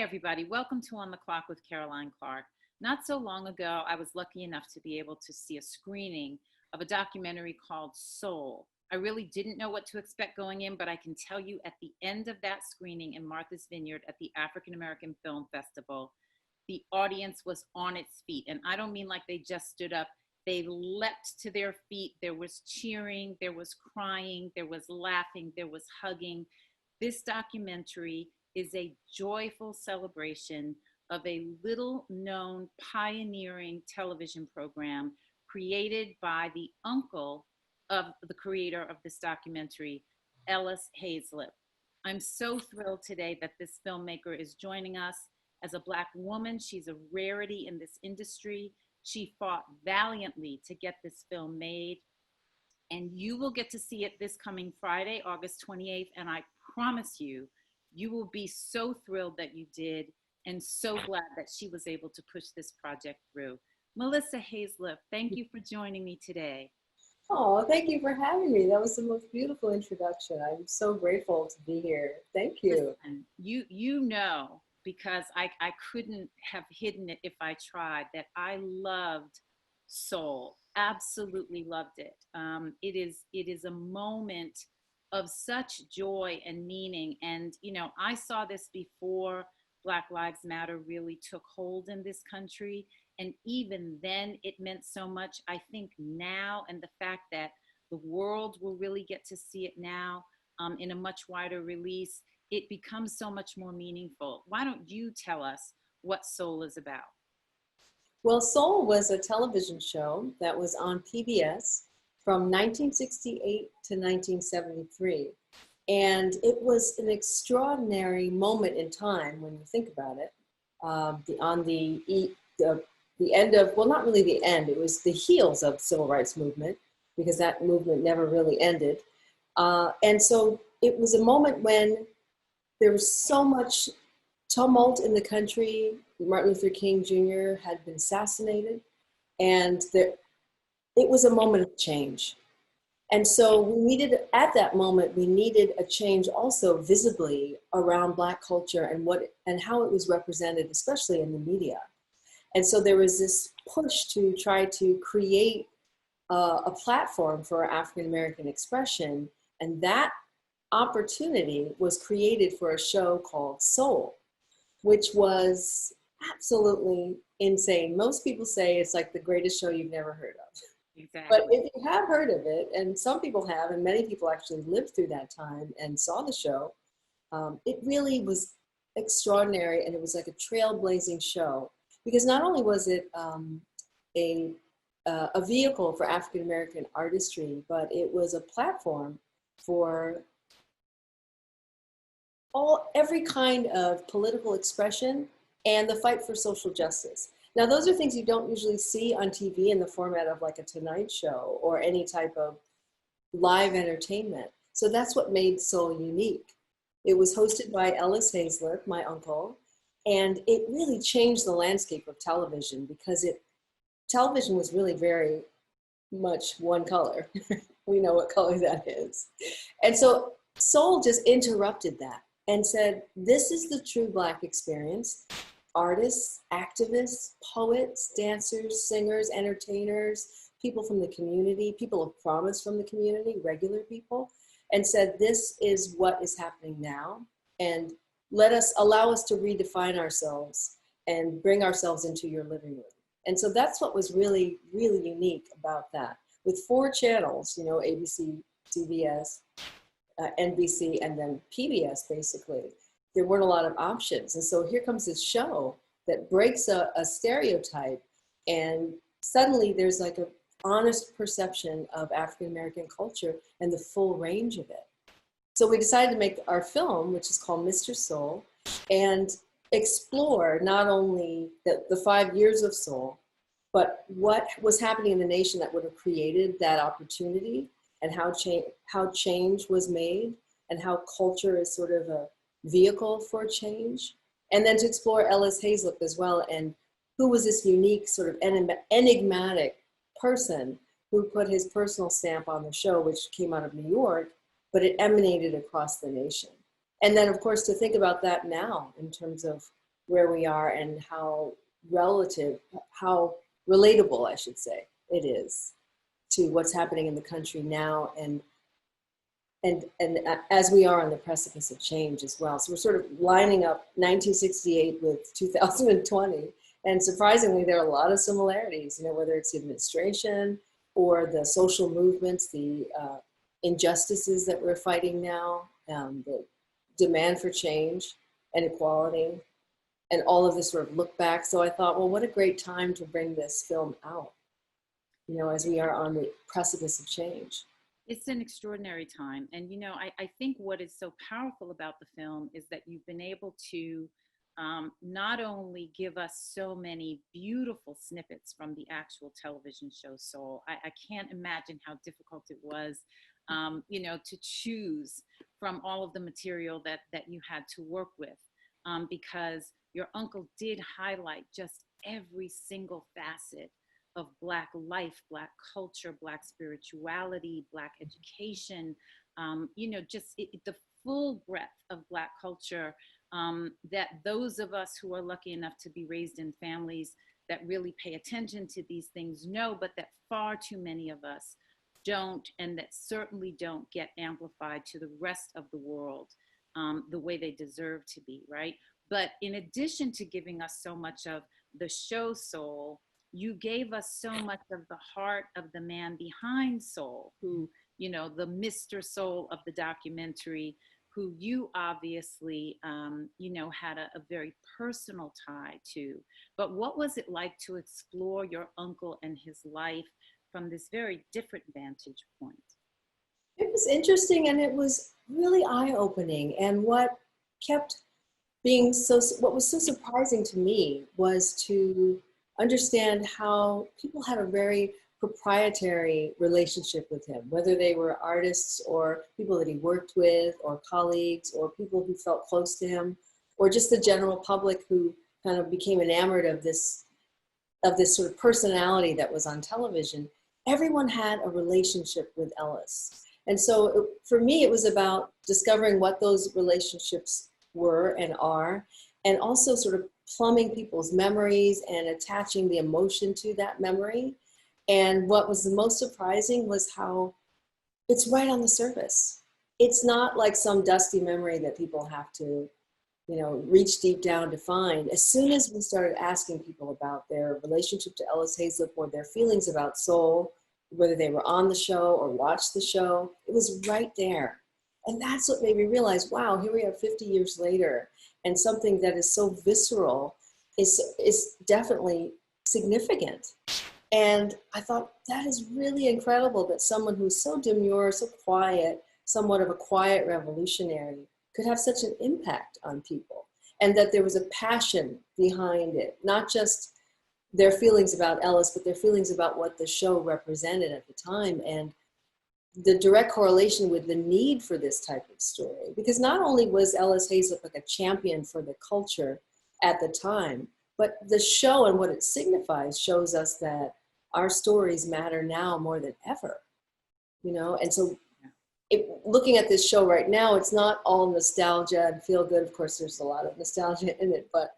everybody. Welcome to On the Clock with Caroline Clark. Not so long ago, I was lucky enough to be able to see a screening of a documentary called Soul. I really didn't know what to expect going in, but I can tell you at the end of that screening in Martha's Vineyard at the African American Film Festival, the audience was on its feet. And I don't mean like they just stood up. They leapt to their feet. There was cheering, there was crying, there was laughing, there was hugging. This documentary is a joyful celebration of a little known pioneering television program created by the uncle of the creator of this documentary, Ellis Haizlip. I'm so thrilled today that this filmmaker is joining us. As a Black woman, she's a rarity in this industry. She fought valiantly to get this film made. And you will get to see it this coming Friday, August 28th. And I promise you, you will be so thrilled that you did and so glad that she was able to push this project through. Melissa Haizlip, thank you for joining me today. Oh, thank you for having me. That was the most beautiful introduction. I'm so grateful to be here. Thank you. Listen, you know, because I couldn't have hidden it if I tried, that I loved Soul, absolutely loved it. It is a moment of such joy and meaning. And, you know, I saw this before Black Lives Matter really took hold in this country. And even then it meant so much. I think now, and the fact that the world will really get to see it now in a much wider release, it becomes so much more meaningful. Why don't you tell us what Soul is about? Well, Soul was a television show that was on PBS from 1968 to 1973. And it was an extraordinary moment in time when you think about it. On the end of, well, not really the end, it was the heels of the civil rights movement, because that movement never really ended. And so it was a moment when there was so much tumult in the country. Martin Luther King Jr. had been assassinated, and it was a moment of change. And so we needed, at that moment, we needed a change also visibly around Black culture and how it was represented, especially in the media. And so there was this push to try to create a platform for African-American expression. And that opportunity was created for a show called Soul, which was absolutely insane. Most people say it's like the greatest show you've never heard of. Exactly. But if you have heard of it, and some people have, and many people actually lived through that time and saw the show, it really was extraordinary, and it was like a trailblazing show. Because not only was it a vehicle for African-American artistry, but it was a platform for every kind of political expression and the fight for social justice. Now, those are things you don't usually see on TV in the format of like a Tonight Show or any type of live entertainment. So that's what made Soul unique. It was hosted by Ellis Haizlip, my uncle, and it really changed the landscape of television, because television was really very much one color. We know what color that is. And so Soul just interrupted that and said, this is the true Black experience. Artists, activists, poets, dancers, singers, entertainers, people from the community, people of promise from the community, regular people, and said, this is what is happening now. And allow us to redefine ourselves and bring ourselves into your living room. And so that's what was really, really unique about that. With 4 channels, you know, ABC, CBS, NBC, and then PBS, basically, there weren't a lot of options. And so here comes this show that breaks a stereotype, and suddenly there's like an honest perception of African-American culture and the full range of it. So we decided to make our film, which is called Mr. Soul, and explore not only the 5 years of Soul, but what was happening in the nation that would have created that opportunity, and how change was made, and how culture is sort of a vehicle for change. And then to explore Ellis Haizlip as well, and who was this unique sort of enigmatic person who put his personal stamp on the show, which came out of New York, but it emanated across the nation. And then, of course, to think about that now in terms of where we are and how how relatable, I should say, it is to what's happening in the country now, and as we are on the precipice of change as well. So we're sort of lining up 1968 with 2020, and surprisingly, there are a lot of similarities. Whether it's the administration or the social movements, the injustices that we're fighting now, the demand for change and equality, and all of this sort of look back. So I thought, well, what a great time to bring this film out, as we are on the precipice of change. It's an extraordinary time. And, I think what is so powerful about the film is that you've been able to not only give us so many beautiful snippets from the actual television show Soul. I can't imagine how difficult it was, to choose from all of the material that you had to work with, because your uncle did highlight just every single facet of Black life, Black culture, Black spirituality, Black education, the full breadth of Black culture, that those of us who are lucky enough to be raised in families that really pay attention to these things know, but that far too many of us don't, and that certainly don't get amplified to the rest of the world the way they deserve to be, right? But in addition to giving us so much of the show Soul, you gave us so much of the heart of the man behind Soul, who, the Mr. Soul of the documentary, who you obviously, had a very personal tie to. But what was it like to explore your uncle and his life from this very different vantage point? It was interesting, and it was really eye-opening. And what was so surprising to me was to understand how people had a very proprietary relationship with him, whether they were artists or people that he worked with or colleagues or people who felt close to him, or just the general public who kind of became enamored of this sort of personality that was on television. Everyone had a relationship with Ellis. And so for me, it was about discovering what those relationships were and are, and also sort of plumbing people's memories and attaching the emotion to that memory. And what was the most surprising was how it's right on the surface. It's not like some dusty memory that people have to, reach deep down to find. As soon as we started asking people about their relationship to Ellis Haizlip or their feelings about Soul, whether they were on the show or watched the show, it was right there. And that's what made me realize, wow, here we are 50 years later, and something that is so visceral is definitely significant. And I thought, that is really incredible that someone who's so demure, so quiet, somewhat of a quiet revolutionary, could have such an impact on people. And that there was a passion behind it, not just their feelings about Ellis, but their feelings about what the show represented at the time, and the direct correlation with the need for this type of story. Because not only was Ellis Haizlip like a champion for the culture at the time, but the show and what it signifies shows us that our stories matter now more than ever, And so looking at this show right now, it's not all nostalgia and feel good. Of course, there's a lot of nostalgia in it, but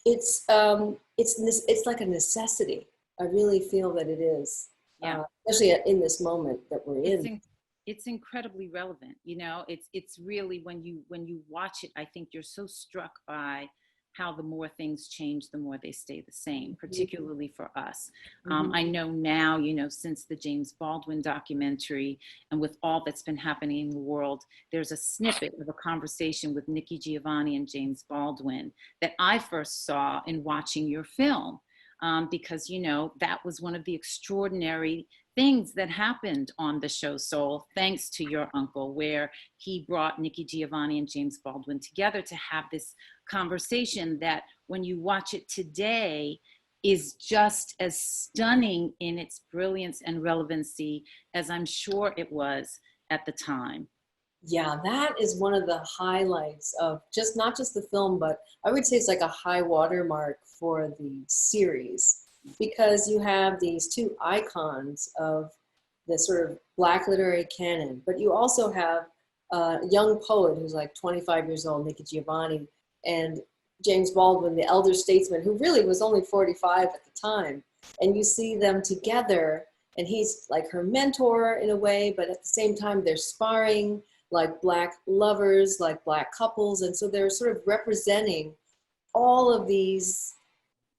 it's like a necessity. I really feel that it is, especially in this moment that we're in. It's incredibly relevant. It's really, when you watch it, I think you're so struck by how the more things change, the more they stay the same, particularly for us. I know now, since the James Baldwin documentary and with all that's been happening in the world, there's a snippet of a conversation with Nikki, Giovanni, and James Baldwin that I first saw in watching your film, because, that was one of the extraordinary things that happened on the show Soul, thanks to your uncle, where he brought Nikki, Giovanni, and James Baldwin together to have this conversation that, when you watch it today, is just as stunning in its brilliance and relevancy as I'm sure it was at the time. Yeah, that is one of the highlights of not just the film, but I would say it's like a high watermark for the series, because you have these two icons of the sort of Black literary canon, but you also have a young poet who's like 25 years old, Nikki Giovanni, and James Baldwin, the elder statesman, who really was only 45 at the time. And you see them together, and he's like her mentor in a way, but at the same time, they're sparring like Black lovers, like Black couples. And so they're sort of representing all of these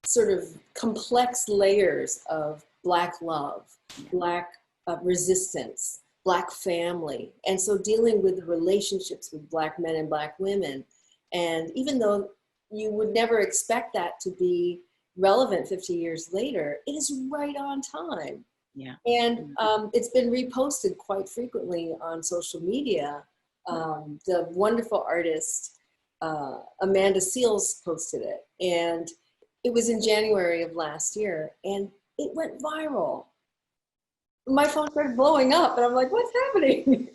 sort of complex layers of Black love, Black resistance, Black family. And so dealing with the relationships with Black men and Black women. And even though you would never expect that to be relevant 50 years later, it is right on time. Yeah. And it's been reposted quite frequently on social media. The wonderful artist, Amanda Seals, posted it. And it was in January of last year, and it went viral. My phone started blowing up, and I'm like, what's happening?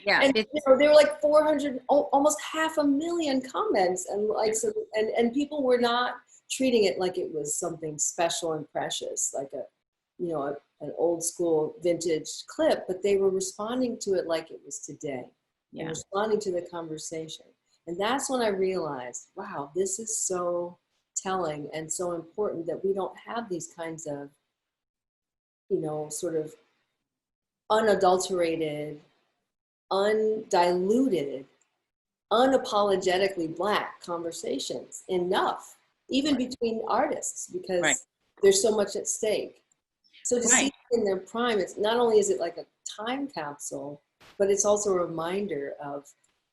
Yeah, and there were like 400, almost 500,000 comments, and like so, and people were not treating it like it was something special and precious, like an old school vintage clip, but they were responding to it like it was today, and responding to the conversation. And that's when I realized, wow, this is so telling and so important that we don't have these kinds of, sort of unadulterated, undiluted, unapologetically Black conversations enough, even between artists, because there's so much at stake. So to see it in their prime, it's not only is it like a time capsule, but it's also a reminder of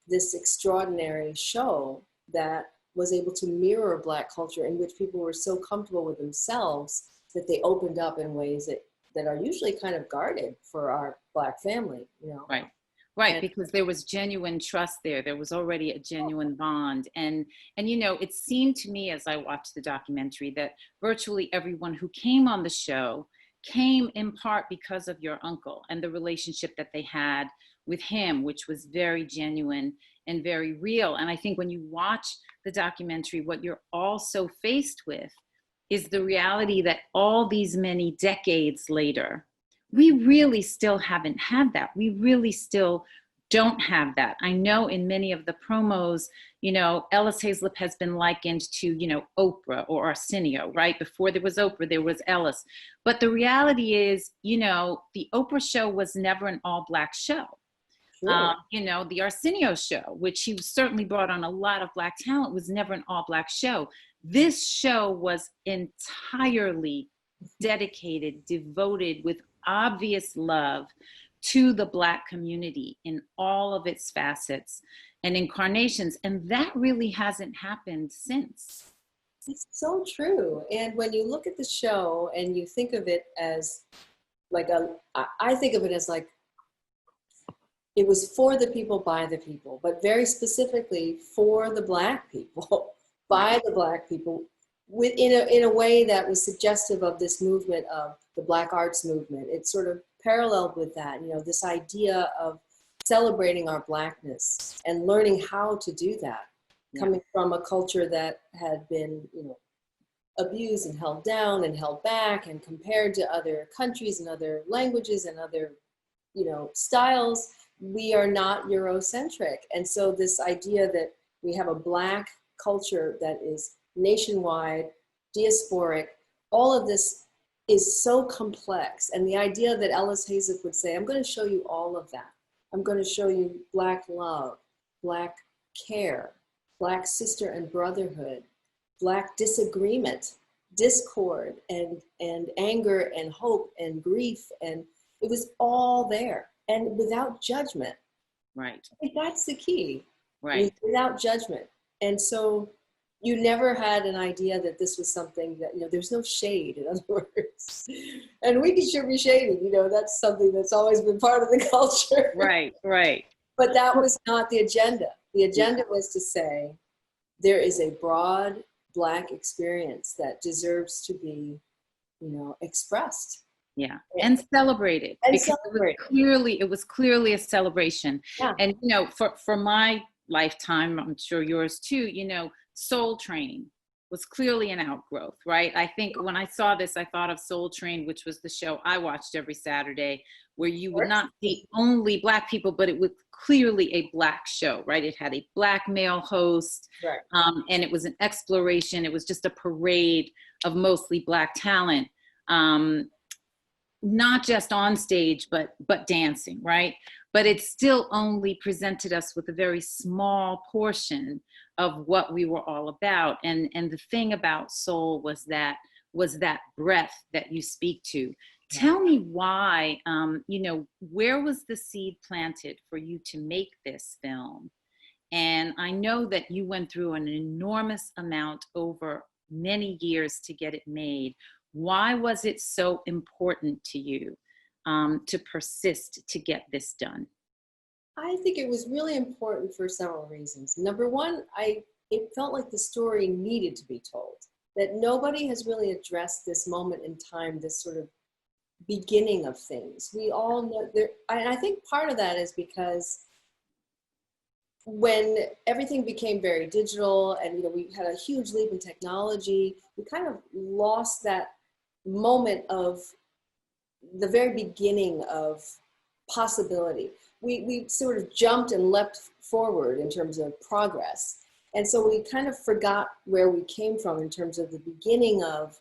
this extraordinary show that was able to mirror Black culture, in which people were so comfortable with themselves that they opened up in ways that are usually kind of guarded for our Black family, Right, because there was genuine trust there. There was already a genuine bond. And it seemed to me as I watched the documentary that virtually everyone who came on the show came in part because of your uncle and the relationship that they had with him, which was very genuine and very real. And I think when you watch the documentary, what you're also faced with is the reality that all these many decades later, we really still haven't had that. We really still don't have that. I know in many of the promos, Ellis Haizlip has been likened to, Oprah or Arsenio, right? Before there was Oprah, there was Ellis. But the reality is, the Oprah show was never an all Black show. The Arsenio show, which he certainly brought on a lot of Black talent, was never an all Black show. This show was entirely dedicated, devoted with obvious love to the Black community in all of its facets and incarnations. And that really hasn't happened since. It's so true. And when you look at the show and you think of it as I think of it as like, it was for the people, by the people, but very specifically for the Black people, by the Black people, in a way that was suggestive of this movement of the Black arts movement. It sort of paralleled with that, this idea of celebrating our Blackness and learning how to do that, coming from a culture that had been, abused and held down and held back and compared to other countries and other languages and other, styles. We are not Eurocentric. And so this idea that we have a Black culture that is nationwide, diasporic, all of this is so complex. And the idea that Ellis Haizlip would say, I'm going to show you all of that. I'm going to show you Black love, Black care, Black sister and brotherhood, Black disagreement, discord, and anger and hope and grief. And it was all there and without judgment. Right. I think that's the key. Right. Without judgment. And so you never had an idea that this was something that, there's no shade, in other words. And we should be shady, that's something that's always been part of the culture. Right. But that was not the agenda. The agenda was to say, there is a broad Black experience that deserves to be, expressed. Yeah, and celebrated. And It was clearly a celebration. Yeah. And, for my lifetime, I'm sure yours too, Soul Train was clearly an outgrowth, right? I think when I saw this, I thought of Soul Train, which was the show I watched every Saturday, where you would not see only Black people, but it was clearly a Black show, right? It had a Black male host, Right. and it was an exploration. It was just a parade of mostly Black talent, not just on stage, but dancing, right? But it still only presented us with a very small portion of what we were all about. And the thing about soul was that breath that you speak to. Tell me why, where was the seed planted for you to make this film? And I know that you went through an enormous amount over many years to get it made. Why was it so important to you to persist to get this done? I think it was really important for several reasons. Number one, it felt like the story needed to be told, that nobody has really addressed this moment in time, this sort of beginning of things. We all know there, and I think part of that is because when everything became very digital and we had a huge leap in technology, we kind of lost that moment of the very beginning of possibility. We sort of jumped and leapt forward in terms of progress. And so we kind of forgot where we came from in terms of the beginning of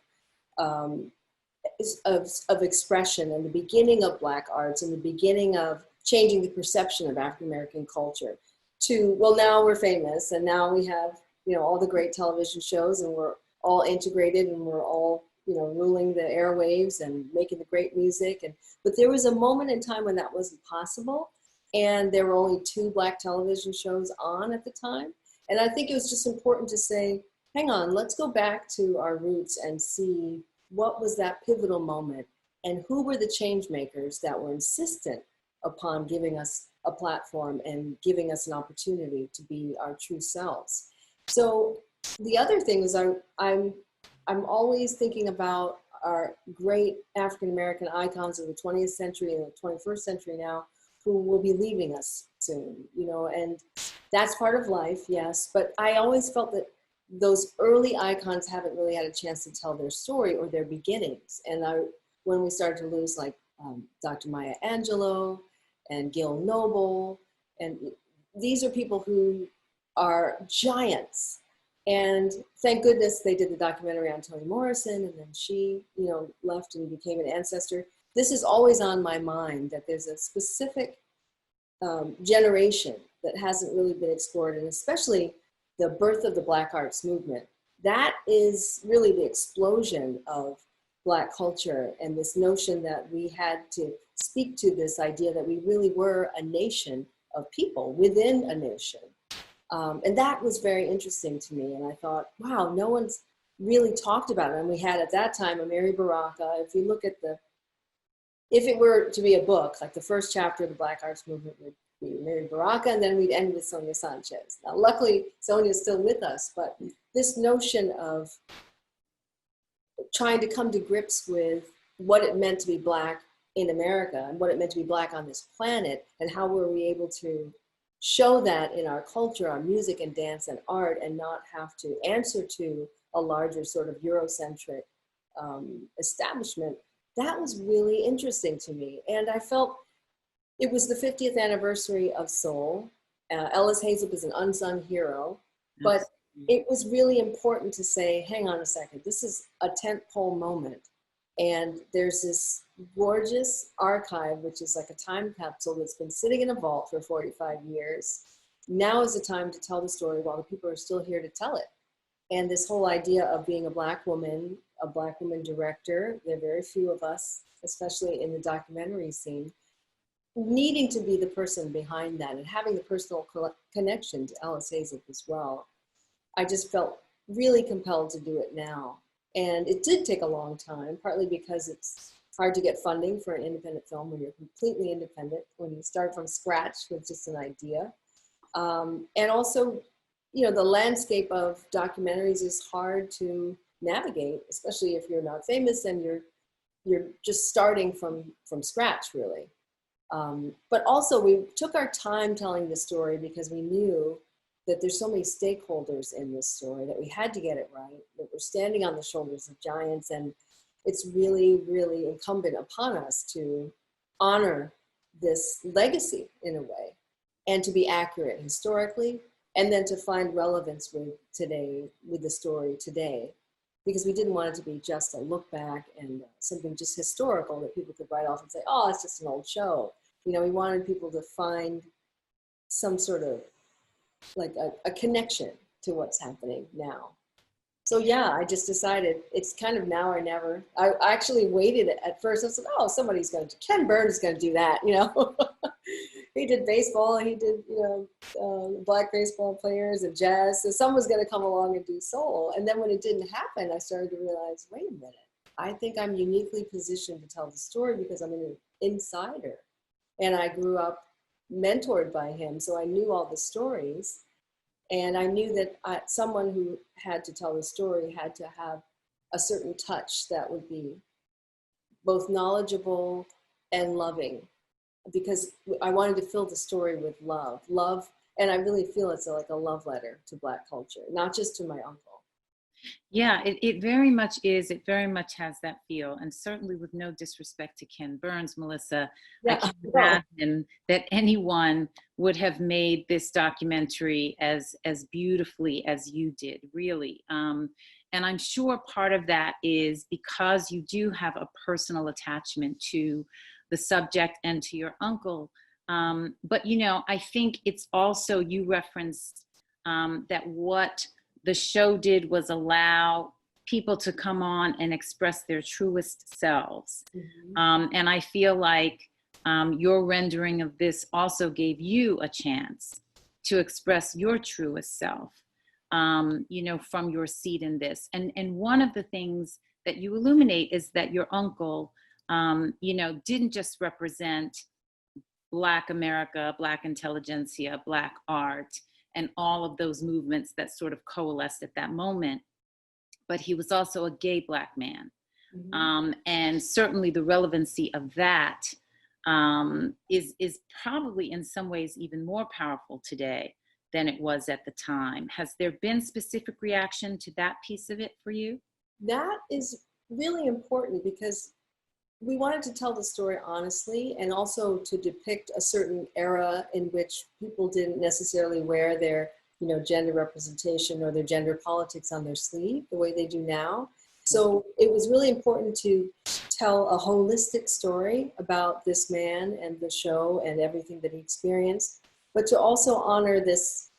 expression and the beginning of Black arts and the beginning of changing the perception of African American culture to, well, now we're famous and now we have, all the great television shows and we're all integrated and we're all, ruling the airwaves and making the great music. But there was a moment in time when that wasn't possible. And there were only 2 Black television shows on at the time. And I think it was just important to say, hang on, let's go back to our roots and see what was that pivotal moment and who were the change makers that were insistent upon giving us a platform and giving us an opportunity to be our true selves. So the other thing is I'm always thinking about our great African-American icons of the 20th century and the 21st century now, who will be leaving us soon, and that's part of life, yes. But I always felt that those early icons haven't really had a chance to tell their story or their beginnings. And when we started to lose like Dr. Maya Angelou and Gil Noble, and these are people who are giants. And thank goodness they did the documentary on Toni Morrison, and then she, left and became an ancestor. This is always on my mind, that there's a specific generation that hasn't really been explored, and especially the birth of the Black arts movement. That is really the explosion of Black culture and this notion that we had to speak to this idea that we really were a nation of people within a nation. And that was very interesting to me. And I thought, wow, no one's really talked about it. And we had at that time Amiri Baraka. If you look at if it were to be a book, like the first chapter of the Black arts movement would be Amiri Baraka, and then we'd end with Sonia Sanchez. Now, luckily, Sonia's still with us, but this notion of trying to come to grips with what it meant to be Black in America and what it meant to be Black on this planet, and how were we able to show that in our culture, our music and dance and art, and not have to answer to a larger sort of Eurocentric establishment. That was really interesting to me. And I felt it was the 50th anniversary of Soul. Ellis Haizlip is an unsung hero, but it was really important to say, hang on a second, this is a tentpole moment. And there's this gorgeous archive, which is like a time capsule that's been sitting in a vault for 45 years. Now is the time to tell the story while the people are still here to tell it. And this whole idea of being a Black woman director, there are very few of us, especially in the documentary scene, needing to be the person behind that and having the personal connection to Ellis Haizlip as well. I just felt really compelled to do it now. And it did take a long time, partly because it's hard to get funding for an independent film when you're completely independent, when you start from scratch with just an idea. And also, the landscape of documentaries is hard to navigate, especially if you're not famous and you're just starting from scratch, really. But also we took our time telling the story because we knew that there's so many stakeholders in this story that we had to get it right, that we're standing on the shoulders of giants, and it's really, really incumbent upon us to honor this legacy in a way, and to be accurate historically, and then to find relevance with today, with the story today, because we didn't want it to be just a look back and something just historical that people could write off and say, oh, it's just an old show. You know, we wanted people to find some sort of like a connection to what's happening now. So yeah, I just decided it's kind of now or never. I actually waited at first. I said, oh, Ken Burns is going to do that, you know. He did baseball, he did, you know, black baseball players and jazz. So someone's going to come along and do soul. And then when it didn't happen, I started to realize, wait a minute. I think I'm uniquely positioned to tell the story because I'm an insider. And I grew up mentored by him, so I knew all the stories. And I knew that someone who had to tell the story had to have a certain touch that would be both knowledgeable and loving, because I wanted to fill the story with love. And I really feel it's like a love letter to Black culture, not just to my uncle. Yeah, it very much is. It very much has that feel. And certainly with no disrespect to Ken Burns, Melissa, I can't imagine that anyone would have made this documentary as beautifully as you did, really. And I'm sure part of that is because you do have a personal attachment to the subject and to your uncle. But, you know, I think it's also, you referenced that what the show did was allow people to come on and express their truest selves. Mm-hmm. And I feel like your rendering of this also gave you a chance to express your truest self, you know, from your seat in this. And one of the things that you illuminate is that your uncle, you know, didn't just represent Black America, Black intelligentsia, Black art, and all of those movements that sort of coalesced at that moment. But he was also a gay Black man. Mm-hmm. And certainly the relevancy of that is probably in some ways even more powerful today than it was at the time. Has there been specific reaction to that piece of it for you? That is really important because we wanted to tell the story honestly, and also to depict a certain era in which people didn't necessarily wear their, you know, gender representation or their gender politics on their sleeve the way they do now. So it was really important to tell a holistic story about this man and the show and everything that he experienced, but to also honor this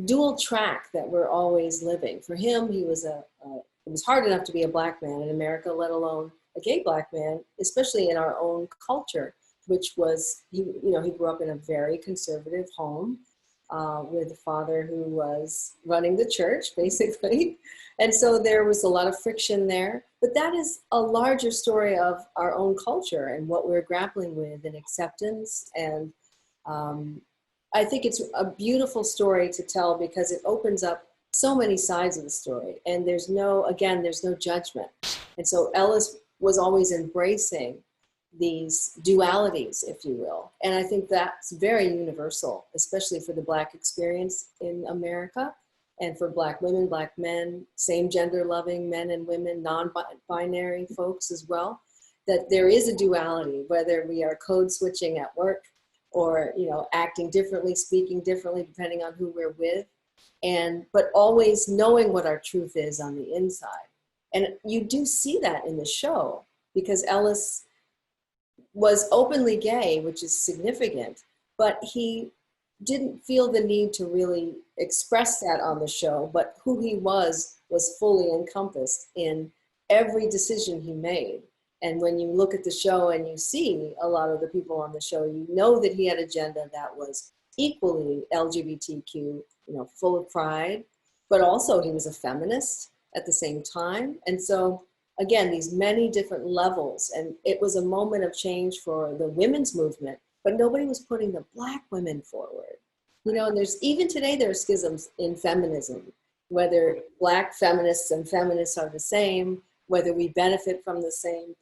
dual track that we're always living. For him, it was hard enough to be a Black man in America, let alone a gay Black man, especially in our own culture, which was, he grew up in a very conservative home with a father who was running the church, basically. And so there was a lot of friction there. But that is a larger story of our own culture and what we're grappling with and acceptance. And I think it's a beautiful story to tell because it opens up so many sides of the story. And there's no judgment. And so Ellis was always embracing these dualities, if you will. And I think that's very universal, especially for the Black experience in America and for Black women, Black men, same gender loving men and women, non-binary folks as well, that there is a duality, whether we are code switching at work or, you know, acting differently, speaking differently, depending on who we're with, but always knowing what our truth is on the inside. And you do see that in the show because Ellis was openly gay, which is significant, but he didn't feel the need to really express that on the show, but who he was fully encompassed in every decision he made. And when you look at the show and you see a lot of the people on the show, you know that he had an agenda that was equally LGBTQ, you know, full of pride, but also he was a feminist at the same time. And so again, these many different levels, and it was a moment of change for the women's movement, but nobody was putting the Black women forward. You know, and even today there are schisms in feminism, whether Black feminists and feminists are the same, whether we benefit from the same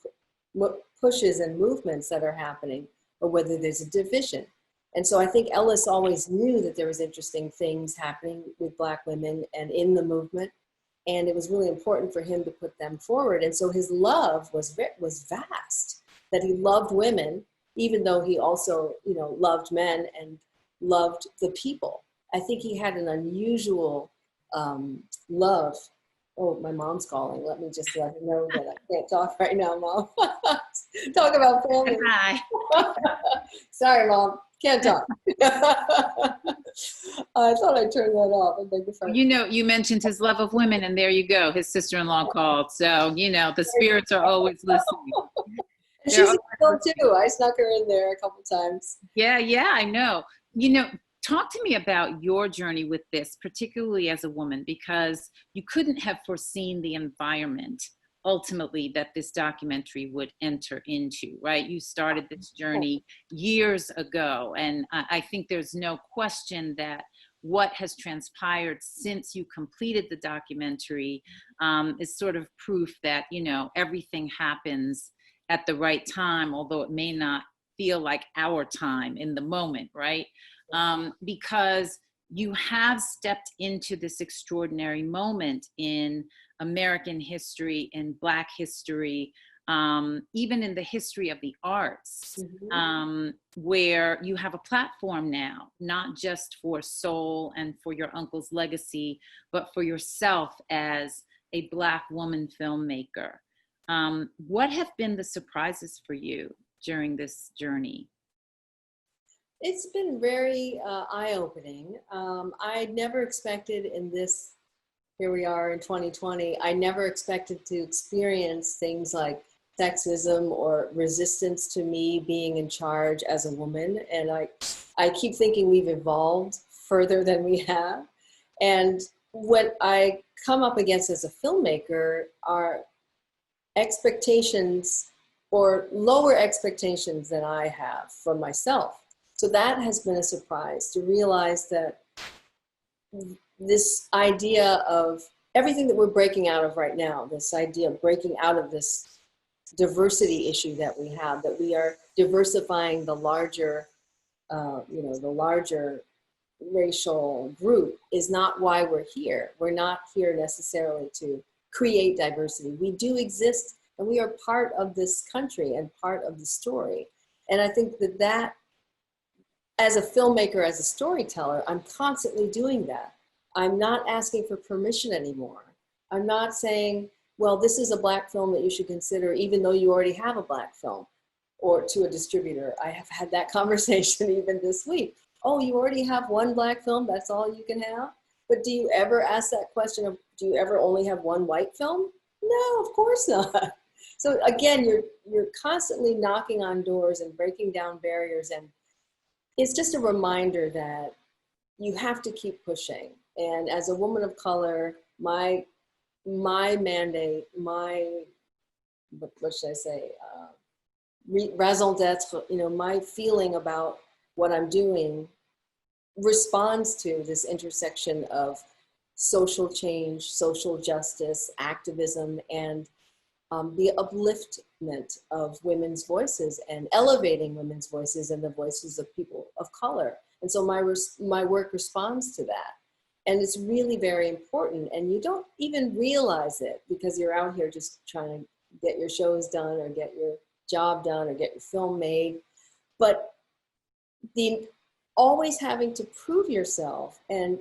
pushes and movements that are happening, or whether there's a division. And so I think Ellis always knew that there was interesting things happening with Black women and in the movement. And it was really important for him to put them forward. And so his love was vast, that he loved women, even though he also, you know, loved men and loved the people. I think he had an unusual love. Oh, my mom's calling. Let me just let her know that I can't talk right now, Mom. Talk about family. Hi. Sorry, Mom. Can't talk. I thought I turned that off. I beg your pardon. You know, you mentioned his love of women, and there you go. His sister-in-law called. So, you know, the spirits are always listening. And she's a girl too. I snuck her in there a couple times. Yeah, I know. You know, talk to me about your journey with this, particularly as a woman, because you couldn't have foreseen the environment ultimately that this documentary would enter into, right? You started this journey years ago, and I think there's no question that what has transpired since you completed the documentary is sort of proof that, you know, everything happens at the right time, although it may not feel like our time in the moment, right? Because you have stepped into this extraordinary moment in American history and Black history, even in the history of the arts, where you have a platform now, not just for Soul and for your uncle's legacy, but for yourself as a Black woman filmmaker. What have been the surprises for you during this journey? It's been very eye-opening. I never expected in this, here we are in 2020, I never expected to experience things like sexism or resistance to me being in charge as a woman. And I keep thinking we've evolved further than we have. And what I come up against as a filmmaker are expectations or lower expectations than I have for myself. So that has been a surprise, to realize that this idea of everything that we're breaking out of right now, this idea of breaking out of this diversity issue that we have, that we are diversifying the larger, the larger racial group, is not why we're here. We're not here necessarily to create diversity. We do exist, and we are part of this country and part of the story. And I think that as a filmmaker, as a storyteller, I'm constantly doing that. I'm not asking for permission anymore. I'm not saying, well, this is a Black film that you should consider, even though you already have a Black film, or to a distributor. I have had that conversation even this week. Oh, you already have one Black film, that's all you can have? But do you ever ask that question of, do you ever only have one white film? No, of course not. So again, you're constantly knocking on doors and breaking down barriers, and it's just a reminder that you have to keep pushing. And as a woman of color, my mandate, what should I say, raison d'etre, my feeling about what I'm doing responds to this intersection of social change, social justice, activism, and the upliftment of women's voices and elevating women's voices and the voices of people of color. And so my work responds to that. And it's really very important. And you don't even realize it because you're out here just trying to get your shows done or get your job done or get your film made. But the always having to prove yourself, and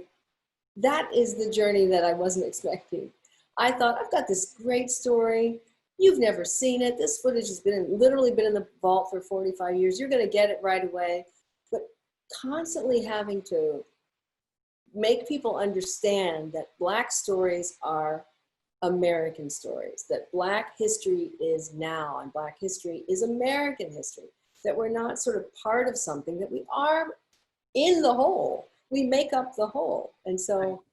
that is the journey that I wasn't expecting. I thought, I've got this great story. You've never seen it. This footage has literally been in the vault for 45 years. You're going to get it right away. But constantly having to make people understand that Black stories are American stories, that Black history is now, and Black history is American history, that we're not sort of part of something, that we are in the whole. We make up the whole. And so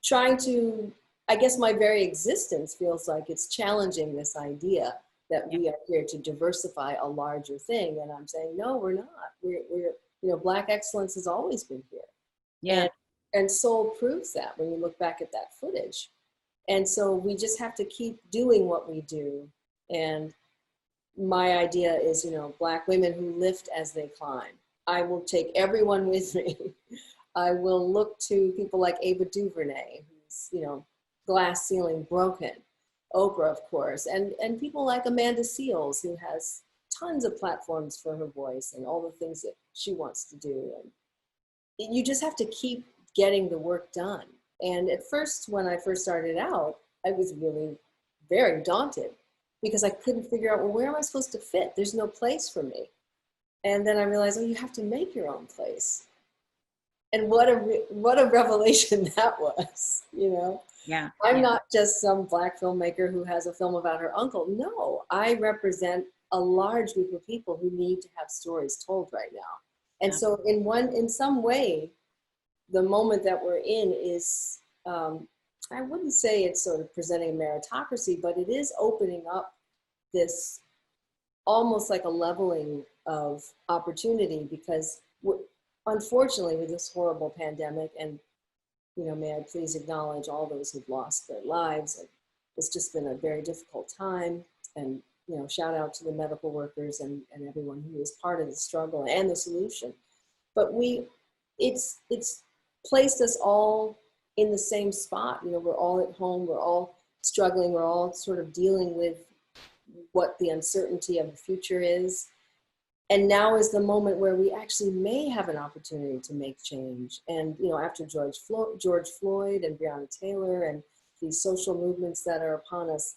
trying to, I guess my very existence feels like it's challenging this idea that we are here to diversify a larger thing. And I'm saying, no, we're not. We're Black excellence has always been here. Yeah. And Soul proves that when you look back at that footage. And so we just have to keep doing what we do. And my idea is, Black women who lift as they climb. I will take everyone with me. I will look to people like Ava DuVernay, who's, you know, glass ceiling broken, Oprah, of course, and people like Amanda Seales, who has tons of platforms for her voice and all the things that she wants to do. And you just have to keep getting the work done. And at first, when I first started out, I was really very daunted because I couldn't figure out, well, where am I supposed to fit? There's no place for me. And then I realized, oh, you have to make your own place. And what a revelation that was, you know? Yeah. I'm not just some Black filmmaker who has a film about her uncle. No, I represent a large group of people who need to have stories told right now. And so in some way, the moment that we're in is, I wouldn't say it's sort of presenting a meritocracy, but it is opening up this almost like a leveling of opportunity, because unfortunately with this horrible pandemic, and, you know, may I please acknowledge all those who've lost their lives. And it's just been a very difficult time. And, you know, shout out to the medical workers and everyone who is part of the struggle and the solution. But it's placed us all in the same spot. You know, we're all at home, we're all struggling, we're all sort of dealing with what the uncertainty of the future is. And now is the moment where we actually may have an opportunity to make change. And, you know, after George Floyd and Breonna Taylor and these social movements that are upon us,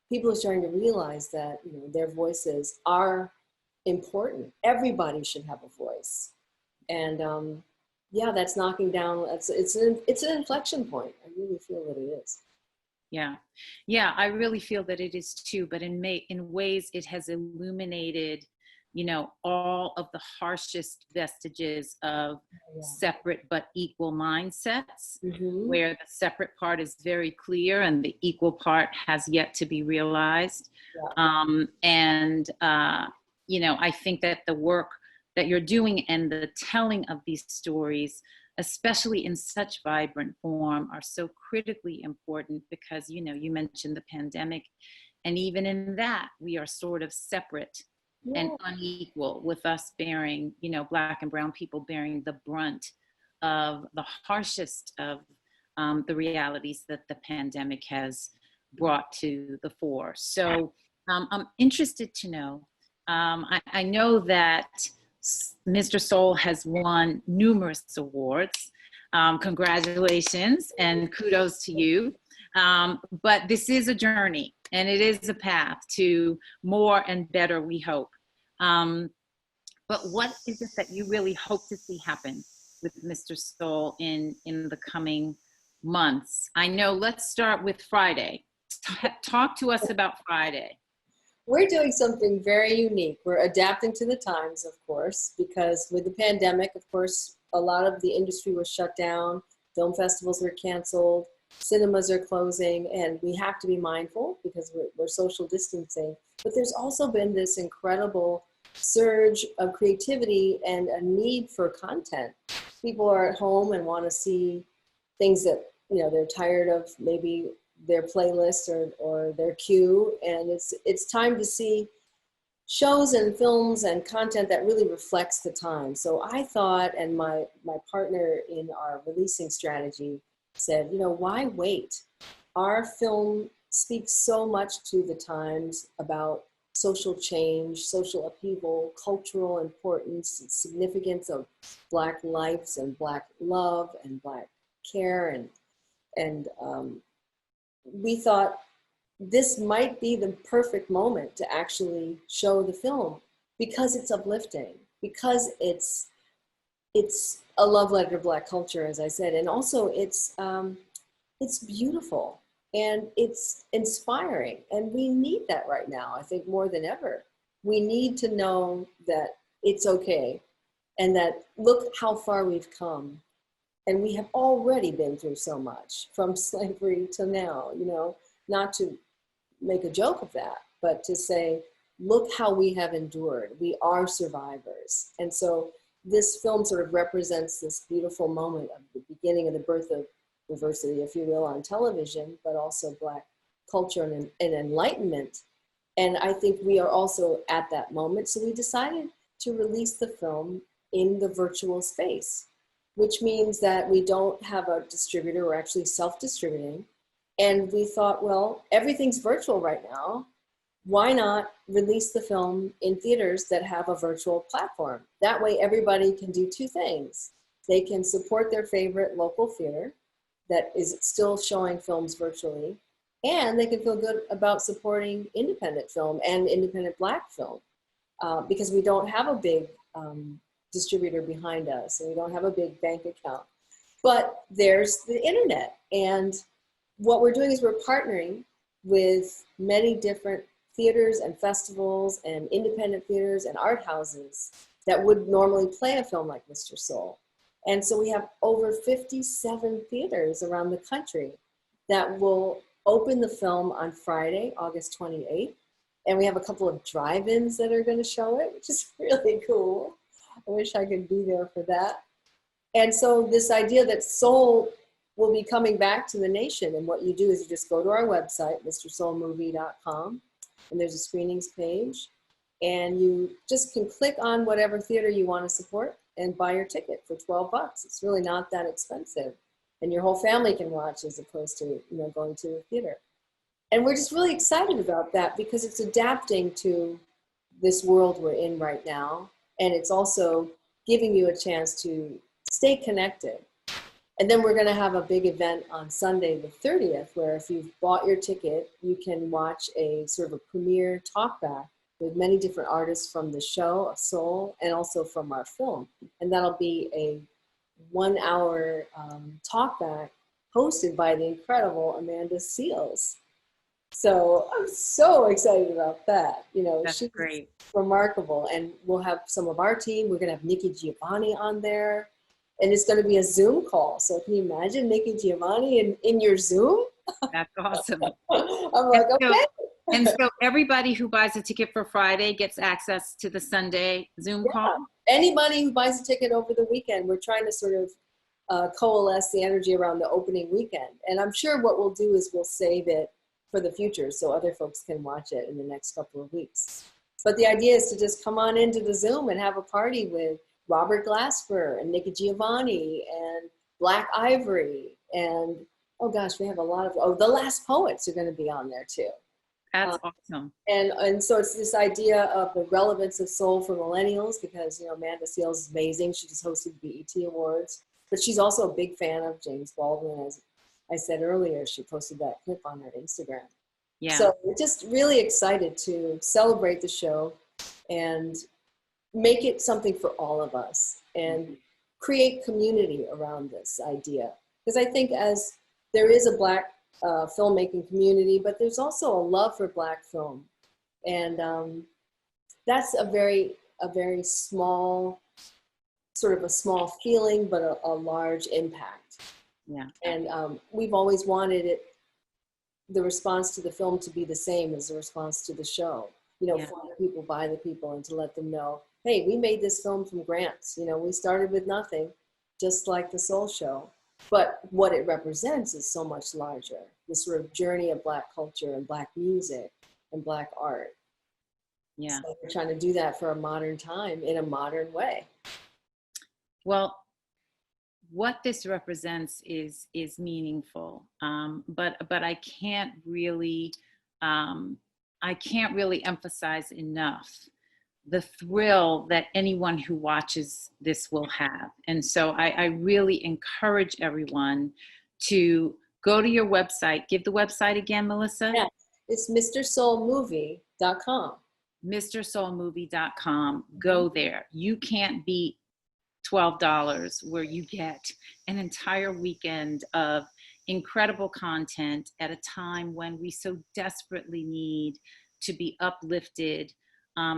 people are starting to realize that, you know, their voices are important. Everybody should have a voice. And yeah, that's knocking down, it's an inflection point. I really feel that it is. Yeah, I really feel that it is too, but in ways it has illuminated, you know, all of the harshest vestiges of separate but equal mindsets, where the separate part is very clear and the equal part has yet to be realized. You know, I think that the work that you're doing and the telling of these stories, especially in such vibrant form, are so critically important because, you know, you mentioned the pandemic, and even in that, we are sort of separate and unequal, with us bearing, you know, Black and brown people bearing the brunt of the harshest of the realities that the pandemic has brought to the fore. So I'm interested to know, I know that Mr. Soul has won numerous awards. Congratulations and kudos to you. But this is a journey and it is a path to more and better, we hope. But what is it that you really hope to see happen with Mr. Soul in the coming months? I know, let's start with Friday. Talk to us about Friday. We're doing something very unique. We're adapting to the times, of course, because with the pandemic, of course, a lot of the industry was shut down, film festivals were canceled, cinemas are closing, and we have to be mindful because we're social distancing. But there's also been this incredible surge of creativity and a need for content. People are at home and want to see things that, you know, they're tired of, maybe their playlist or their queue, and it's time to see shows and films and content that really reflects the time. So I thought, and my partner in our releasing strategy said, you know, why wait? Our film speaks so much to the times about social change, social upheaval, cultural importance, and significance of Black lives and Black love and Black care, and we thought this might be the perfect moment to actually show the film because it's uplifting, because it's a love letter to Black culture, as I said, and also it's beautiful and it's inspiring, and we need that right now. I think more than ever, we need to know that it's okay, and that look how far we've come. And we have already been through so much, from slavery to now, you know, not to make a joke of that, but to say, look how we have endured. We are survivors. And so this film sort of represents this beautiful moment of the beginning of the birth of diversity, if you will, on television, but also Black culture and enlightenment. And I think we are also at that moment. So we decided to release the film in the virtual space, which means that we don't have a distributor. We're actually self-distributing. And we thought, well, everything's virtual right now. Why not release the film in theaters that have a virtual platform? That way everybody can do two things. They can support their favorite local theater that is still showing films virtually, and they can feel good about supporting independent film and independent Black film, because we don't have a big distributor behind us, and we don't have a big bank account. But there's the internet, and what we're doing is we're partnering with many different theaters and festivals and independent theaters and art houses that would normally play a film like Mr. Soul. And so we have over 57 theaters around the country that will open the film on Friday, August 28th. And we have a couple of drive-ins that are going to show it, which is really cool. I wish I could be there for that. And so this idea that Soul will be coming back to the nation, and what you do is you just go to our website, mrsoulmovie.com, and there's a screenings page, and you just can click on whatever theater you want to support and buy your ticket for $12. It's really not that expensive, and your whole family can watch as opposed to going to the theater. And we're just really excited about that because it's adapting to this world we're in right now, and it's also giving you a chance to stay connected. And then we're going to have a big event on Sunday the 30th, where if you've bought your ticket, you can watch a sort of a premiere talkback with many different artists from the show of Soul and also from our film. And that'll be a 1-hour talkback hosted by the incredible Amanda Seales. So I'm so excited about that. That's she's great. Remarkable. And we'll have some of our team. We're going to have Nikki Giovanni on there. And it's going to be a Zoom call. So can you imagine Nikki Giovanni in your Zoom? That's awesome. I'm like, okay. And so everybody who buys a ticket for Friday gets access to the Sunday Zoom call? Anybody who buys a ticket over the weekend, we're trying to sort of coalesce the energy around the opening weekend. And I'm sure what we'll do is we'll save it for the future so other folks can watch it in the next couple of weeks. But the idea is to just come on into the Zoom and have a party with Robert Glasper and Nikki Giovanni and Black Ivory. And, oh gosh, we have a lot of, The Last Poets are going to be on there too. That's awesome. And so it's this idea of the relevance of soul for millennials because, Amanda Seales is amazing. She just hosted the BET Awards, but she's also a big fan of James Baldwin. As I said earlier, she posted that clip on her Instagram. Yeah. So we're just really excited to celebrate the show and make it something for all of us and create community around this idea. Because I think as there is a Black filmmaking community, but there's also a love for Black film. And that's a very small, sort of a small feeling, but a large impact. Yeah. And we've always wanted the response to the film to be the same as the response to the show. For the people, by the people, and to let them know, hey, we made this film from grants. We started with nothing, just like the Soul Show. But what it represents is so much larger, this sort of journey of Black culture and Black music and Black art. Yeah. So we're trying to do that for a modern time in a modern way. Well, what this represents is meaningful, but I can't really emphasize enough the thrill that anyone who watches this will have. And so I really encourage everyone to go to your website. Give the website again, Melissa. Yeah, it's mrsoulmovie.com. mrsoulmovie.com. Go there. You can't beat $12 where you get an entire weekend of incredible content at a time when we so desperately need to be uplifted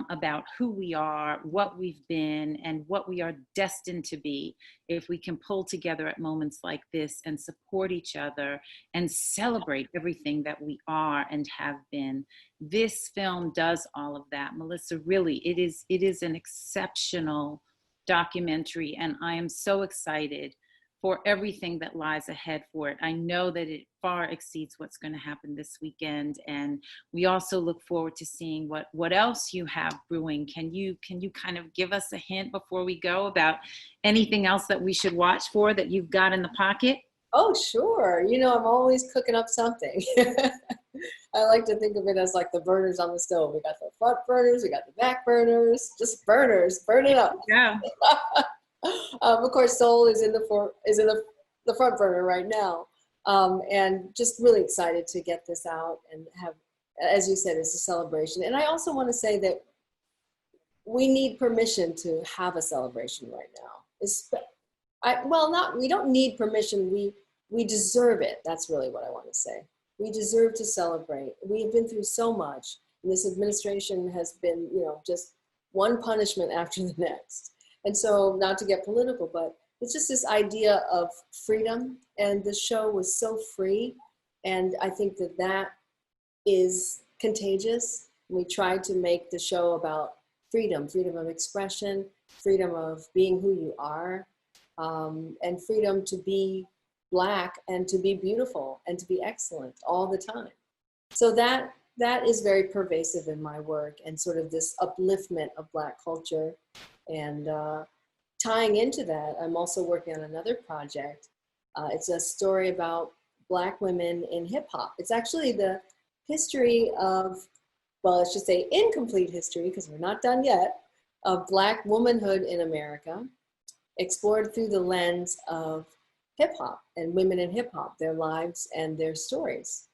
about who we are, what we've been, and what we are destined to be if we can pull together at moments like this and support each other and celebrate everything that we are and have been. This film does all of that. Melissa, really, it is an exceptional documentary, and I am so excited for everything that lies ahead for it. I know that it far exceeds what's going to happen this weekend, and we also look forward to seeing what else you have brewing. Can you kind of give us a hint before we go about anything else that we should watch for that you've got in the pocket? Oh, sure. You know, I'm always cooking up something. I like to think of it as like the burners on the stove. We got the front burners, we got the back burners, just burners, burn it up. Yeah. Of course, Soul is in the front burner right now, and just really excited to get this out and have, as you said, it's a celebration. And I also want to say that we need permission to have a celebration right now. We don't need permission. We deserve it. That's really what I want to say. We deserve to celebrate. We have been through so much, and this administration has been, just one punishment after the next. And so, not to get political, but it's just this idea of freedom, and the show was so free, and I think that is contagious. We tried to make the show about freedom of expression, freedom of being who you are, and freedom to be Black and to be beautiful and to be excellent all the time. So that is very pervasive in my work, and sort of this upliftment of Black culture. And tying into that, I'm also working on another project. It's a story about Black women in hip hop. It's actually the history of, well, let's just say incomplete history, because we're not done yet, of Black womanhood in America, explored through the lens of hip hop and women in hip hop, their lives and their stories.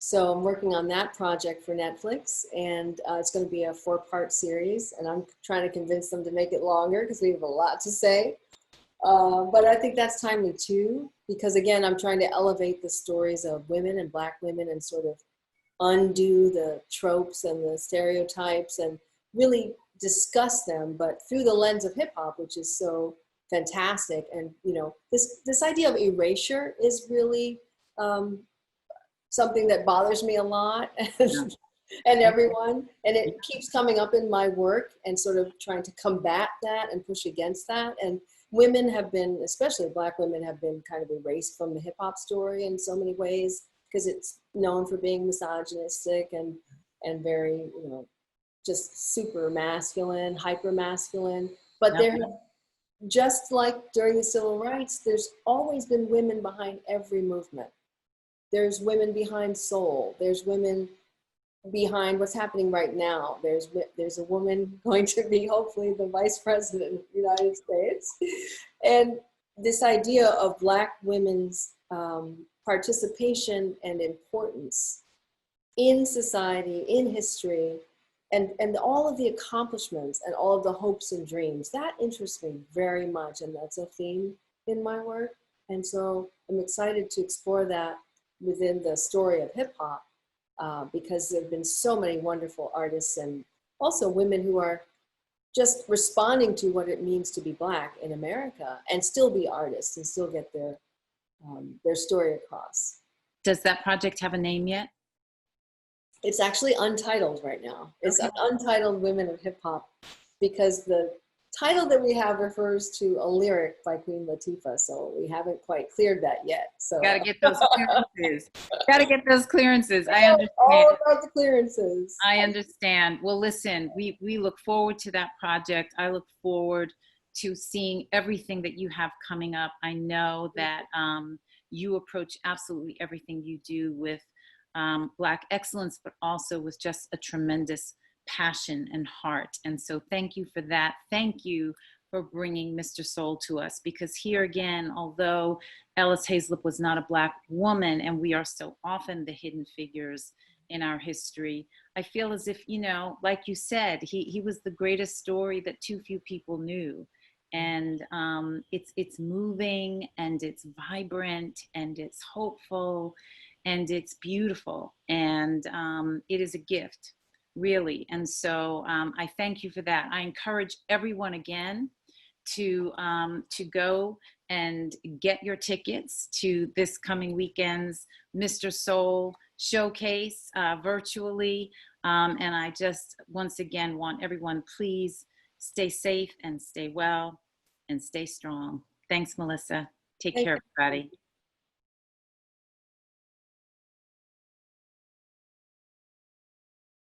So I'm working on that project for Netflix, and it's going to be a 4-part series, and I'm trying to convince them to make it longer because we have a lot to say. But I think that's timely too, because again, I'm trying to elevate the stories of women and Black women and sort of undo the tropes and the stereotypes and really discuss them, but through the lens of hip hop, which is so fantastic. And this idea of erasure is really something that bothers me a lot, and everyone, and it keeps coming up in my work, and sort of trying to combat that and push against that. And women have been, especially Black women, have been kind of erased from the hip hop story in so many ways, because it's known for being misogynistic and very, just super masculine, hyper masculine. But there, just like during the civil rights, there's always been women behind every movement. There's women behind soul. There's women behind what's happening right now. There's a woman going to be hopefully the vice president of the United States. And this idea of Black women's participation and importance in society, in history, and all of the accomplishments and all of the hopes and dreams, that interests me very much, and that's a theme in my work. And so I'm excited to explore that within the story of hip hop, because there have been so many wonderful artists and also women who are just responding to what it means to be Black in America and still be artists and still get their story across. Does that project have a name yet? It's actually untitled right now. It's okay. Untitled Women of Hip Hop, because the title that we have refers to a lyric by Queen Latifah, so we haven't quite cleared that yet. So gotta get those clearances. Gotta get those clearances. I understand. All about the clearances. I understand. Well, listen, we look forward to that project. I look forward to seeing everything that you have coming up. I know that you approach absolutely everything you do with Black excellence, but also with just a tremendous passion and heart. And so thank you for that. Thank you for bringing Mr. Soul to us, because here again, although Ellis Haizlip was not a Black woman, and we are so often the hidden figures in our history, I feel as if, like you said, he was the greatest story that too few people knew. And it's moving, and it's vibrant, and it's hopeful, and it's beautiful, and it is a gift, really. And so I thank you for that. I encourage everyone again to go and get your tickets to this coming weekend's Mr. Soul showcase virtually. And I just once again want everyone, please stay safe and stay well and stay strong. Thanks, Melissa. Take Thank care, you. everybody.